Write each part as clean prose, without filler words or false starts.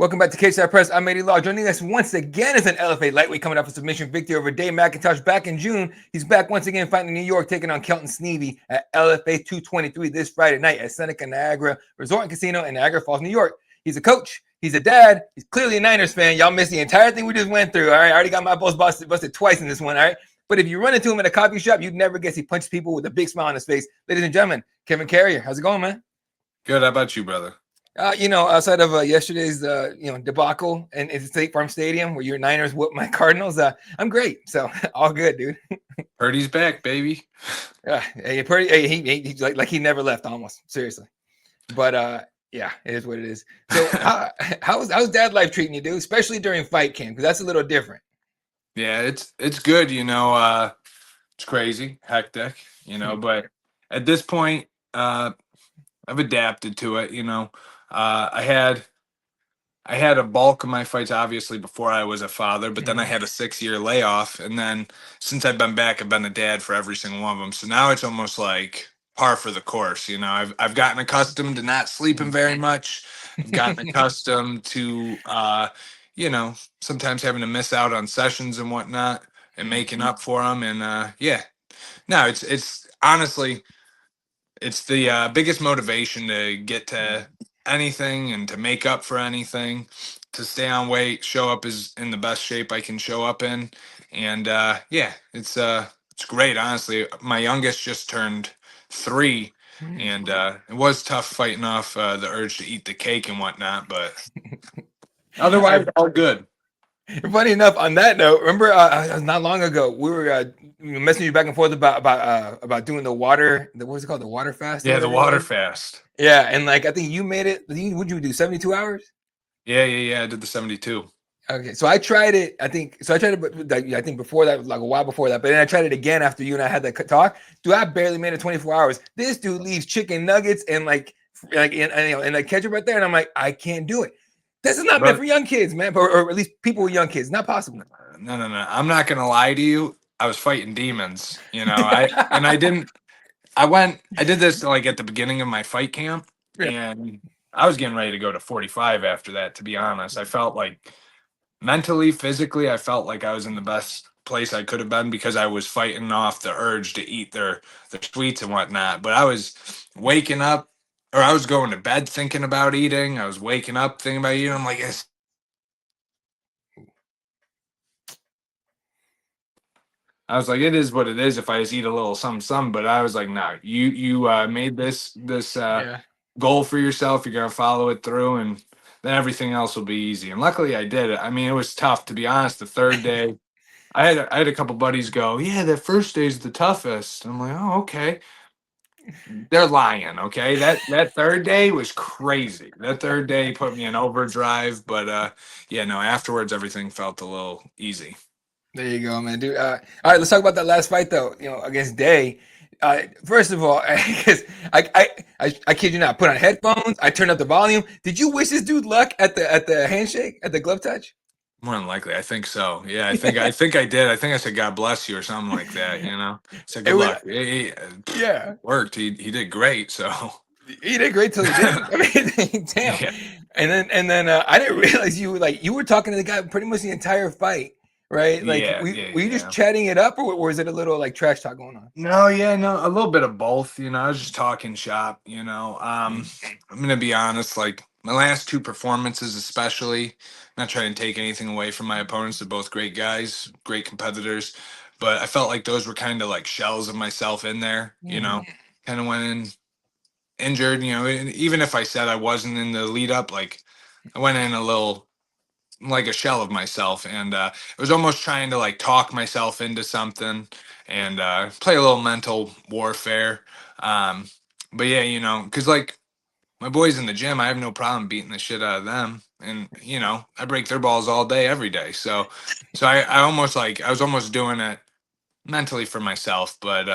Welcome back to Cage Press. I'm Eddie Law. Joining us once again is an LFA lightweight coming off a submission victory over Dave McIntosh back in June. He's back once again fighting in New York, taking on Kelton Sneve at LFA 223 this Friday night at Seneca Niagara Resort and Casino in Niagara Falls, New York. He's a coach. He's a dad. He's clearly a Niners fan. Y'all missed the entire thing we just went through. All right, I already got my balls busted twice in this one. All right, but if you run into him in a coffee shop, you'd never guess he punches people with a big smile on his face. Ladies and gentlemen, Kevin Carrier. How's it going, man? Good. How about you, brother? Outside of yesterday's debacle in State Farm Stadium where your Niners whooped my Cardinals, I'm great. So all good, dude. Purdy's back, baby. He's like he never left, almost seriously. But yeah, it is what it is. So how's dad life treating you, dude? Especially during fight camp, because that's a little different. Yeah, it's good. It's crazy, hectic. But at this point, I've adapted to it. I had a bulk of my fights obviously before I was a father, but then I had a 6-year layoff, and then since I've been back, I've been a dad for every single one of them. So now it's almost like par for the course. I've gotten accustomed to not sleeping very much. I've gotten accustomed to sometimes having to miss out on sessions and whatnot and making up for them. And it's honestly it's the biggest motivation to get to anything and to make up for anything, to stay on weight, show up in the best shape I can show up in. And it's great. Honestly, my youngest just turned 3, and it was tough fighting off the urge to eat the cake and whatnot, but otherwise all good. Funny enough, on that note, remember not long ago we were messaging you back and forth about doing the water, what was it called, the water fast? Yeah, the water fast. Yeah, and I think you made it. Would you do 72 hours? Yeah. I did the 72. Okay, so I tried it. I think before that, like a while before that. But then I tried it again after you and I had that talk. Dude, I barely made it 24 hours. This dude leaves chicken nuggets and and ketchup right there, and I'm like, I can't do it. This is not meant for young kids, man, or at least people with young kids. Not possible. No. I'm not gonna lie to you. I was fighting demons. I did this like at the beginning of my fight camp, and I was getting ready to go to 45 after that. To be honest, I felt like mentally, physically, I felt like I was in the best place I could have been because I was fighting off the urge to eat their sweets and whatnot. But I was waking up. Or I was going to bed thinking about eating. I was waking up thinking about eating. I'm like, yes. I was like, it is what it is if I just eat a little something. But I was like, no, you made this goal for yourself. You're going to follow it through, and then everything else will be easy. And luckily I did it. I mean, it was tough, to be honest. The third day, I had a couple buddies go, yeah, that first day's the toughest. I'm like, oh, okay. They're lying, okay? That third day was crazy. That third day put me in overdrive, but afterwards everything felt a little easy. There you go, man, dude. All right, let's talk about that last fight though. Against Day. First of all, because I kid you not, I put on headphones, I turned up the volume. Did you wish this dude luck at the handshake, at the glove touch? More than likely, I think so. Yeah, I think I did. I think I said God bless you or something like that. Said good luck. Yeah, worked. He did great. So he did great till he didn't. I mean, damn. Yeah. And then I didn't realize you were talking to the guy pretty much the entire fight, right? Like, were you just chatting it up, or was it a little like trash talk going on? No, a little bit of both. I was just talking shop. I'm gonna be honest, like my last 2 performances, especially. Not trying to take anything away from my opponents. They're both great guys, great competitors, but I felt like those were kind of like shells of myself in there. Kind of went in injured. And even if I said I wasn't in the lead up, like I went in a little like a shell of myself, and it was almost trying to like talk myself into something and play a little mental warfare. But yeah, because like my boys in the gym, I have no problem beating the shit out of them, and I break their balls all day, every day. So I was almost doing it mentally for myself, but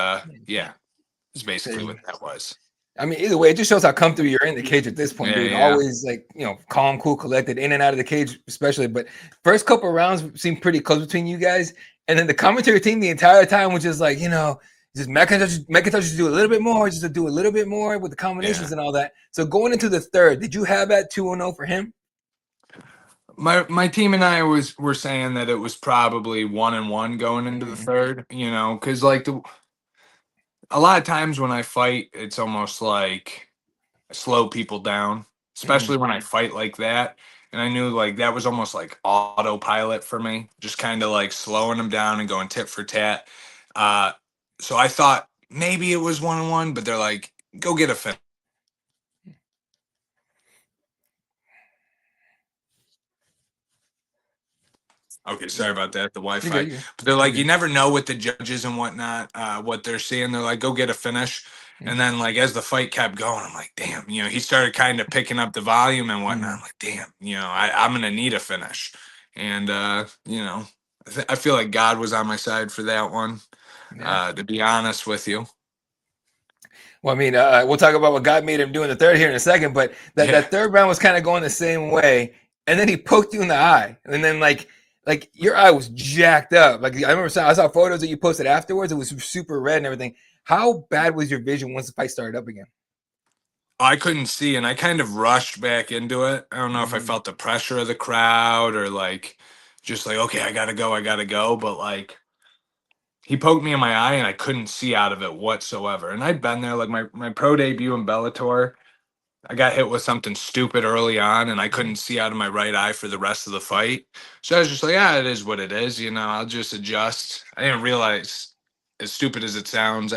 it's basically what that was. I mean, either way, it just shows how comfortable you're in the cage at this point, dude. Yeah. Always calm, cool, collected, in and out of the cage, especially. But first couple of rounds seemed pretty close between you guys, and then the commentary team the entire time was just like, just McIntosh just do a little bit more, just to do a little bit more with the combinations and all that. So going into the third, did you have that 2-0 for him? My team and I were saying that it was probably 1-1 going into the Mhm. third, because like a lot of times when I fight, it's almost like I slow people down, Mhm. especially when I fight like that. And I knew like that was almost like autopilot for me, just kind of like slowing them down and going tit for tat. Uh, so I thought maybe it was 1-1, but they're like, go get a finish. Okay, sorry about that, the You good? Wi-Fi. You good? But they're You like, you good? never know with the judges and whatnot, what they're seeing. They're like, go get a finish. And then like as the fight kept going, I'm like, damn, he started kind of picking up the volume and whatnot. I'm Mhm. like, damn, I'm gonna need a finish. And I feel like God was on my side for that one, Yeah. to be honest with you. Well, I mean, we'll talk about what God made him do in the third here in a second, but that, Yeah. that third round was kind of going the same way, and then he poked you in the eye, and then like your eye was jacked up. Like I saw photos that you posted afterwards. It was super red and everything. How bad was your vision once the fight started up again? I couldn't see, and I kind of rushed back into it. I don't know if I Hmm. felt the pressure of the crowd or like just like, okay, I gotta go. But like he poked me in my eye and I couldn't see out of it whatsoever. And I'd been there, like my pro debut in Bellator. I got hit with something stupid early on and I couldn't see out of my right eye for the rest of the fight. So I was just like, it is what it is. I'll just adjust. I didn't realize, as stupid as it sounds,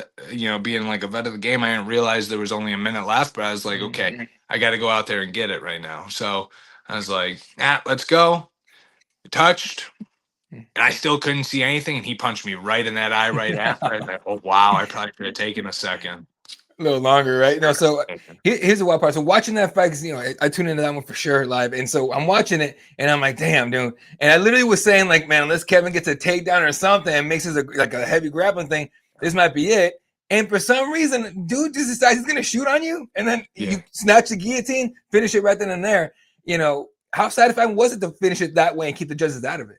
being like a vet of the game, I didn't realize there was only a minute left, but I was like, Hmm. okay, I got to go out there and get it right now. So I was like, let's go. Touched. And I still couldn't see anything, and he punched me right in that eye right after. I was like, oh, wow, I probably could have taken a second. A little longer, right? No, so here's the wild part. So watching that fight, because I tuned into that one for sure live, and so I'm watching it, and I'm like, damn, dude. And I literally was saying, like, man, unless Kevin gets a takedown or something and makes this like a heavy grappling thing, this might be it. And for some reason, dude just decides he's gonna shoot on you, and then Yeah. you snatch the guillotine, finish it right then and there. How satisfying was it to finish it that way and keep the judges out of it?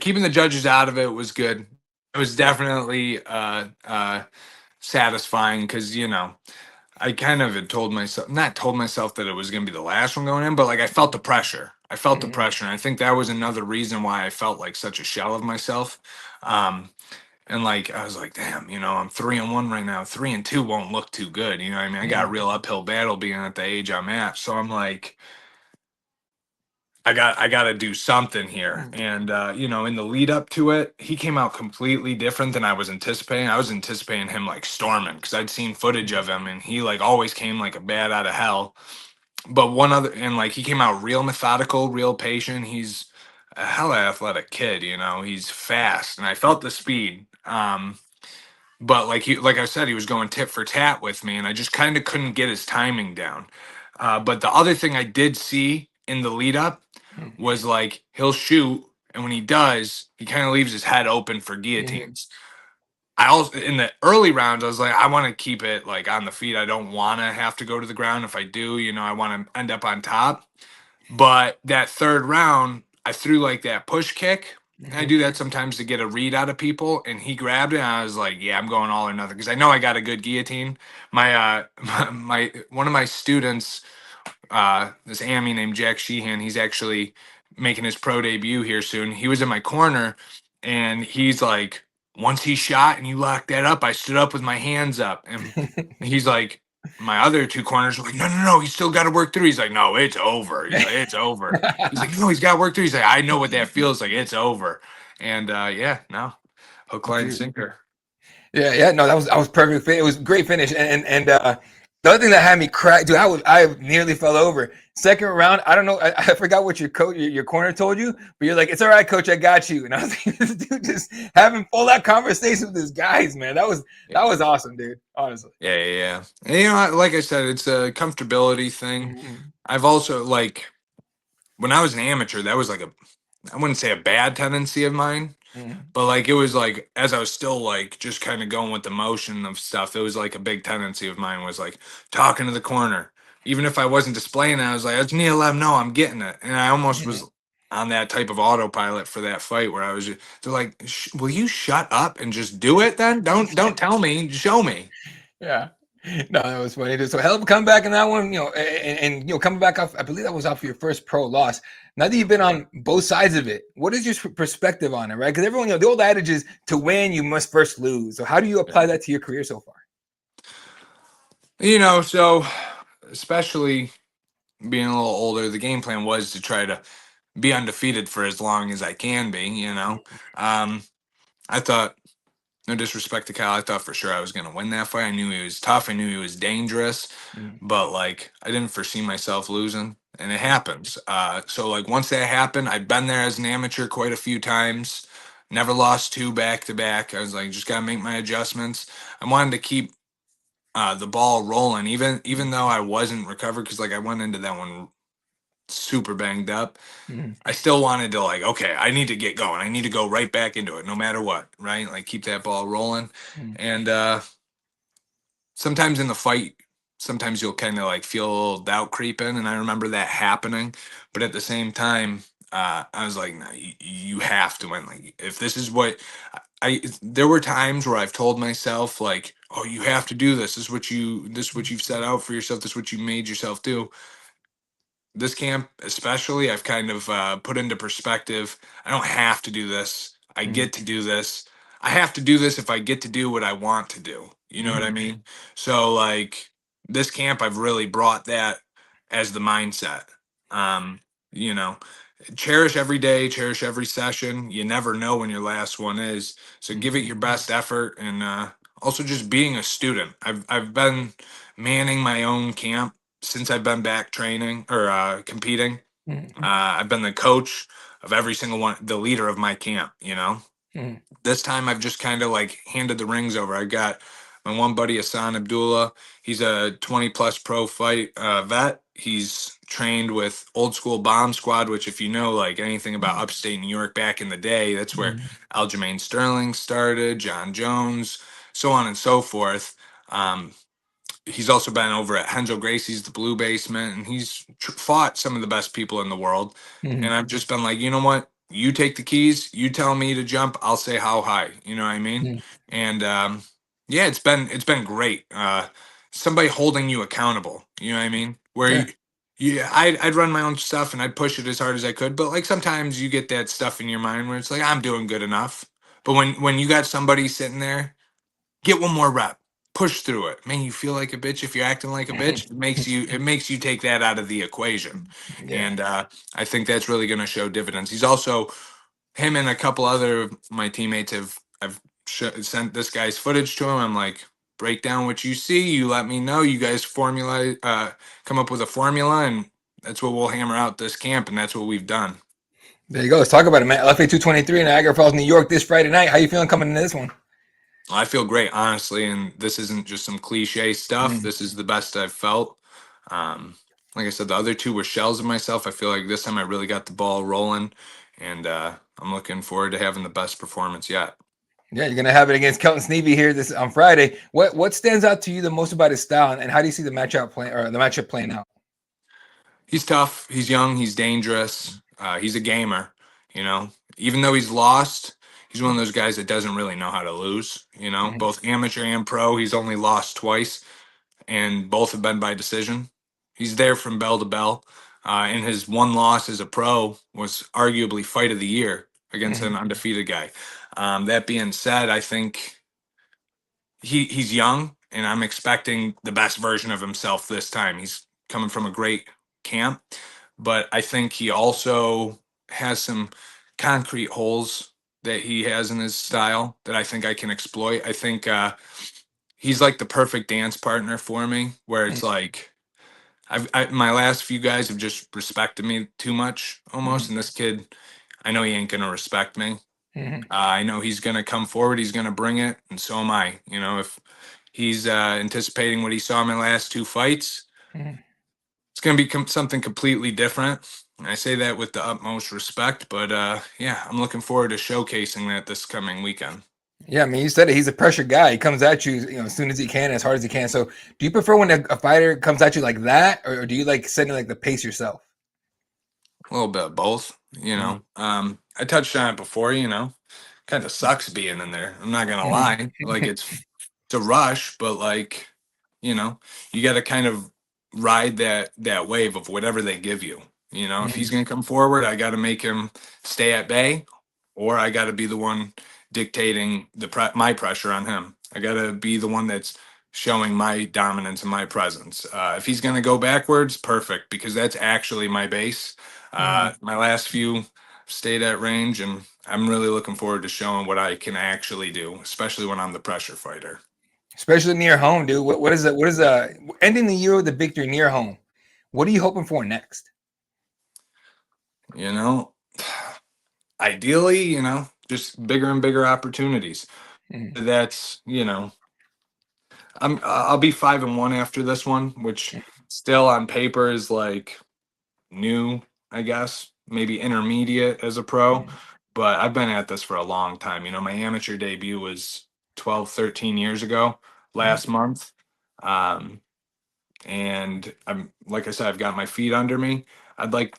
Keeping the judges out of it was good. It was definitely satisfying because I kind of had not told myself that it was going to be the last one going in, but like I felt the pressure. I felt the Mhm. pressure, and I think that was another reason why I felt like such a shell of myself. Um, and like I was like, damn, I'm 3-1 right now. 3-2 won't look too good. You know what I mean? I got a Mhm. real uphill battle being at the age I'm at. So I'm like, I got to do something here. Mhm. And in the lead up to it, he came out completely different than I was anticipating. I was anticipating him like storming because I'd seen footage of him and he like always came like a bat out of hell. But one other and like he came out real methodical, real patient. He's a hella athletic kid, he's fast and I felt the speed. But like I said, he was going tit for tat with me, and I just kind of couldn't get his timing down. But the other thing I did see in the lead up Mhm. was like he'll shoot, and when he does, he kind of leaves his head open for Mhm. guillotines. I also in the early rounds, I was like, I want to keep it like on the feet. I don't want to have to go to the ground. If I do, I want to end up on top. But that third round, I threw like that push kick. And I Mhm. do that sometimes to get a read out of people. And he grabbed it. And I was like, yeah, I'm going all or nothing. Because I know I got a good guillotine. My my one of my students, this Ammy named Jack Sheehan, he's actually making his pro debut here soon. He was in my corner and he's like, once he shot and you locked that up, I stood up with my hands up. And he's like, my other two corners were like, no, no, no, he's still got to work through. He's like, no, it's over. He's like, it's over. He's like, no, he's got to work through. He's like, I know what that feels like. It's over. And yeah, no, hook, line, Dude. sinker. Yeah, yeah, no, that was perfect. It was a great finish, and the other thing that had me cry, dude, I nearly fell over. Second round, I don't know, I forgot what your coach, your corner told you, but you're like, it's all right, coach, I got you. And I was like, this dude just having full out conversation with his guys, man. Yeah. That was awesome, dude. Honestly. Yeah, yeah, yeah. And, like I said, it's a comfortability thing. Mhm. I've also like when I was an amateur, that was like I wouldn't say a bad tendency of mine, Mhm. but like it was like as I was still like just kind of going with the motion of stuff, it was like a big tendency of mine was like talking to the corner. Even if I wasn't displaying it, I was like, I just need to let him know I'm getting it. And I almost was Mhm. on that type of autopilot for that fight where I was just, they're like, will you shut up and just do it then? Don't tell me, show me. Yeah. No, that was funny. So hell of a comeback in that one, and coming back off. I believe that was off your first pro loss. Now that you've been on both sides of it, what is your perspective on it, right? Because everyone, the old adage is to win, you must first lose. So how do you apply that to your career so far? So especially being a little older, the game plan was to try to be undefeated for as long as I can be. I thought, no disrespect to Kyle, I thought for sure I was going to win that fight. I knew he was tough. I knew he was dangerous, Mm, but like I didn't foresee myself losing, and it happens. So like once that happened, I'd been there as an amateur quite a few times. Never lost two back to back. I was like, just got to make my adjustments. I wanted to keep the ball rolling, even though I wasn't recovered because like I went into that one super banged up. mm, I still wanted to like, okay, I need to get going. I need to go right back into it no matter what, right? Like keep that ball rolling. mm, And sometimes in the fight, sometimes you'll kind of like feel a little doubt creeping, and I remember that happening. But at the same time, I was like, no, you have to win. Like if this is what there were times where I've told myself like, oh, you have to do this. This is what you've set out for yourself. This is what you made yourself do. This camp especially, I've kind of put into perspective. I don't have to do this. I mm, get to do this. I have to do this if I get to do what I want to do. You know what I mm, mean? So like this camp, I've really brought that as the mindset. um you know cherish every day, cherish every session. You never know when your last one is, so mm, give it your best effort. And also just being a student. I've been manning my own camp since I've been back training or competing. mm, I've been the coach of every single one, the leader of my camp. mm, This time I've just kind of like handed the rings over. I got my one buddy Hassan Abdullah. He's a 20 plus pro fight vet. He's trained with Old School Bomb Squad, which if you know like anything about upstate New York back in the day, that's where mm, Aljamain Sterling started, John Jones, so on and so forth. Um, he's also been over at Henzo Gracie's The Blue Basement, and he's fought some of the best people in the world. And mm, I've just been like, you know what? You take the keys. You tell me to jump. I'll say how high. You know what I mean? mm. And yeah, it's been great. Somebody holding you accountable. You know what I mean? Where Yeah. I'd run my own stuff and I'd push it as hard as I could. But like sometimes you get that stuff in your mind where it's like I'm doing good enough. But when you got somebody sitting there, get one more rep, push through it. Man, you feel like a bitch if you're acting like a bitch. It makes you take that out of the equation. Yeah. And I think that's really going to show dividends. He's also, him and a couple other of my teammates have sent this guy's footage to him. I'm like, break down what you see, you let me know, you guys come up with a formula, and that's what we'll hammer out this camp, and that's what we've done. There you go. Let's talk about it, man. LFA 223 in Niagara Falls, New York, this Friday night. How you feeling coming into this one? I feel great, honestly, and this isn't just some cliche stuff. Mm. This is the best I've felt. Um, like I said, the other two were shells of myself. I feel like this time I really got the ball rolling, and I'm looking forward to having the best performance yet. Yeah, you're gonna have it against Kelton Sneve here this on Friday. What stands out to you the most about his style, and how do you see the matchup playing out? He's tough. He's young. He's dangerous. He's a gamer. You know, even though he's lost, he's one of those guys that doesn't really know how to lose. Mhm, Both amateur and pro. He's only lost twice, and both have been by decision. He's there from bell to bell. And his one loss as a pro was arguably fight of the year against mhm, an undefeated guy. That being said, I think he's young, and I'm expecting the best version of himself this time. He's coming from a great camp, but I think he also has some concrete holes that he has in his style that I think I can exploit. I think he's like the perfect dance partner for me, where it's like my last few guys have just respected me too much almost, mhm, and this kid, I know he ain't gonna respect me. mhm, I know he's gonna come forward, he's gonna bring it, and so am I. If he's anticipating what he saw in my last two fights, mhm. it's gonna be something completely different. And I say that with the utmost respect, but yeah, I'm looking forward to showcasing that this coming weekend. Yeah, I mean, you said it. He's a pressure guy. He comes at you, as soon as he can, as hard as he can. So, do you prefer when a fighter comes at you like that, or do you like setting like the pace yourself? A little bit of both. Mhm, I touched on it before. Kind of sucks being in there. I'm not gonna mhm, lie. Like it's a rush, but like you know, you got to kind of ride that wave of whatever they give you. You know, if he's going to come forward, I got to make him stay at bay, or I got to be the one dictating my pressure on him. I got to be the one that's showing my dominance and my presence. If he's going to go backwards, perfect, because that's actually my base. My last few stayed at range, and I'm really looking forward to showing what I can actually do, especially when I'm the pressure fighter. Especially near home, dude. What is it? What is ending the year with a victory near home? What are you hoping for next? You know, ideally, you know, just bigger and bigger opportunities. That's, you know, I'll be 5-1 after this one, which still on paper is like new, I guess, maybe intermediate as a pro, but I've been at this for a long time. You know, my amateur debut was 12, 13 years ago last month. And I'm, like I said, I've got my feet under me. I'd like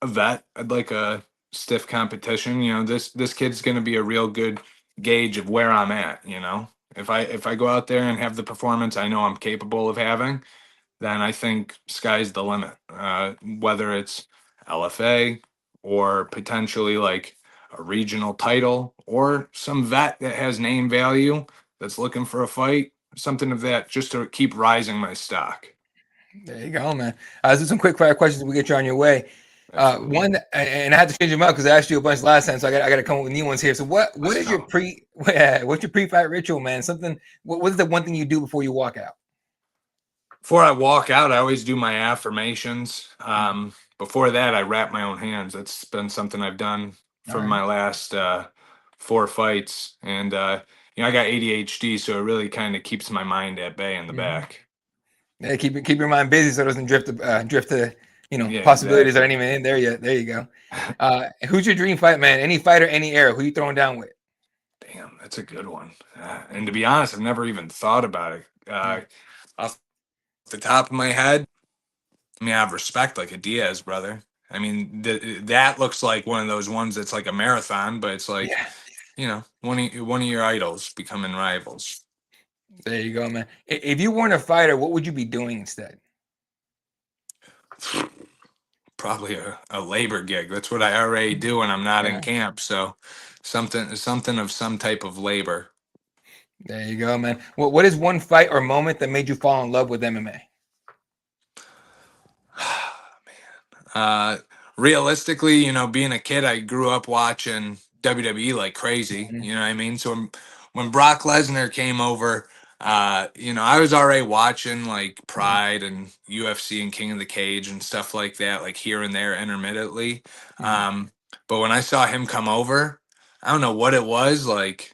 a vet. I'd like a stiff competition. You know, this kid's going to be a real good gauge of where I'm at. You know, if I go out there and have the performance I know I'm capable of having, then I think sky's the limit. Whether it's LFA or potentially like a regional title or some vet that has name value that's looking for a fight, something of that, just to keep rising my stock. There you go, man. Let's do some quick fire questions. We get you on your way. One, and I had to change them up because I asked you a bunch last time, so I got to come up with new ones here. So what is your what's your pre-fight ritual, man? Something. What is the one thing you do before you walk out? Before I walk out, I always do my affirmations. Before that, I wrap my own hands. That's been something I've done for my last 4 fights, and you know, I got ADHD, so it really kind of keeps my mind at bay in the back. Yeah, keep your mind busy so it doesn't drift to you know, Yeah, possibilities exactly. that aren't even in there yet. There you go. Who's your dream fight, man? Any fighter, any era? Who you throwing down with? Damn, that's a good one. And to be honest, I've never even thought about it. Off the top of my head, I mean, I have respect like a Diaz brother. I mean, that looks like one of those ones that's like a marathon, but it's like, you know, one of your idols becoming rivals. There you go, man. If you weren't a fighter, what would you be doing instead? Probably a labor gig. That's what I already do when I'm not in camp. So something of some type of labor. There you go, man. What is one fight or moment that made you fall in love with MMA? Man, realistically, you know, being a kid, I grew up watching WWE like crazy. You know what I mean? So when Brock Lesnar came over, you know, I was already watching like Pride and UFC and King of the Cage and stuff like that, like here and there intermittently. But when I saw him come over, I don't know what it was. Like,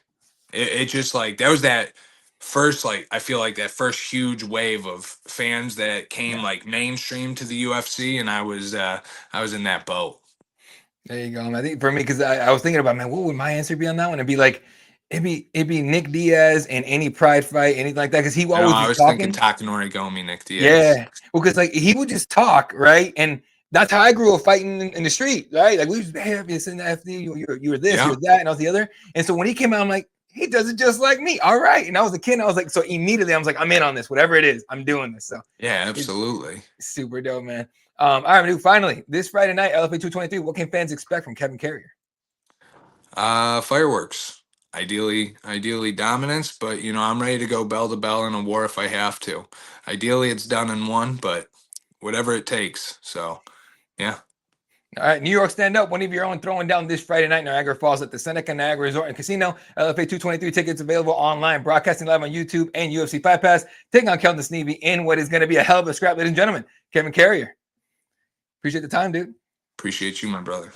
it just like that was that first, like, I feel like that first huge wave of fans that came like mainstream to the UFC, and I was in that boat. There you go. I think for me, because I was thinking about, man, what would my answer be on that one? It'd be like, it'd be Nick Diaz in any Pride fight, anything like that, because he You know, always I be was thinking talking. Takanori Gomi, Nick Diaz. Yeah, well, because like he would just talk, right? And that's how I grew up fighting in the street, right? Like we was, hey, I've been sitting in the FD, you're this, you're that, and I was the other. And so when he came out, I'm like, he does it just like me. All right. And I was a kid, and I was like, so immediately I was like, I'm in on this, whatever it is, I'm doing this. So yeah, absolutely. Super dope, man. All right, dude, finally, this Friday night, LFA 223, what can fans expect from Kevin Carrier? Fireworks. Ideally dominance, but you know, I'm ready to go bell to bell in a war if I have to. Ideally it's done in one, but whatever it takes. So yeah. All right, New York, stand up. One of your own throwing down this Friday night, Niagara Falls at the Seneca Niagara Resort and Casino. LFA 223 tickets available online, broadcasting live on YouTube and UFC Fight Pass. Taking on Kelton Sneve in what is going to be a hell of a scrap, ladies and gentlemen. Kevin Carrier. Appreciate the time, dude. Appreciate you, my brother.